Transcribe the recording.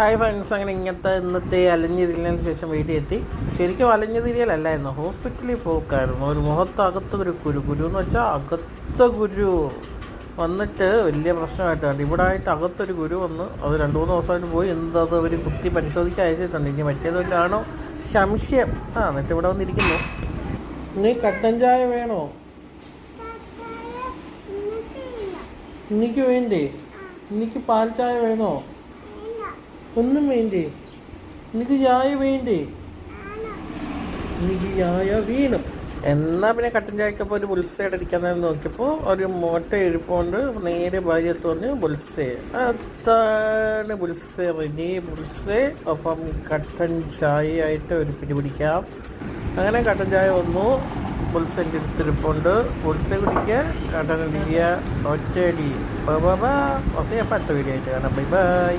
Hi friends, അങ്ങനെ ഇന്നത്തെ അലഞ്ഞിരിക്കലിന് ശേഷം വീട്ടിൽ എത്തി. ശരിക്കും അലഞ്ഞിരിക്കലല്ലായിരുന്നു, ഹോസ്പിറ്റലിൽ പോക്കായിരുന്നു. ഒരു മുഖത്തകത്തൊരു കുരു എന്ന് വെച്ചാൽ അകത്ത കുരു വന്നിട്ട് വലിയ പ്രശ്നമായിട്ട് കണ്ടു. ഇവിടെ ആയിട്ട് അകത്തൊരു കുരു വന്ന് അത് 2-3 ദിവസമായിട്ട് പോയി. എന്തത് അവർ കുത്തി പരിശോധിക്കാൻ അയച്ചിട്ടുണ്ട്. ഇനി മറ്റേതൊല്ലാണോ സംശയം. എന്നിട്ട് ഇവിടെ വന്നിരിക്കുന്നു. നീ കട്ടൻ ചായ വേണോ? എനിക്ക് വേണ്ടേ? എനിക്ക് പാൽ ചായ വേണോ? ഒന്നും വേണ്ടേ? എനിക്ക് ചായ വേണ്ടേ? എനിക്ക് ചായ വീണു. എന്നാൽ പിന്നെ കട്ടൻ ചായക്കപ്പോൾ ഒരു ബുൾസൈഡ് അടിക്കാൻ നോക്കിയപ്പോൾ ഒരു മോട്ട ഇരിപ്പുണ്ട്. നേരെ ഭാര്യത്ത് പറഞ്ഞ് ബുൾസേ, അതാണ് ബുൾസേ, റെഡി ബുൾസേ. അപ്പം കട്ടൻ ചായ ആയിട്ട് ഒരു പിടിപിടിക്കാം. അങ്ങനെ കട്ടൻ ചായ വന്നു. ബുൾസൈൻ്റെ അടുത്തിരിപ്പുണ്ട്. ബുൾസൈ കുടിക്കുക, കട്ടൻ അടിക്കുക, ഒറ്റയടി. ഓക്കെ, അപ്പം അടുത്ത വീഡിയോ ആയിട്ട് കാണാം. Bye bye.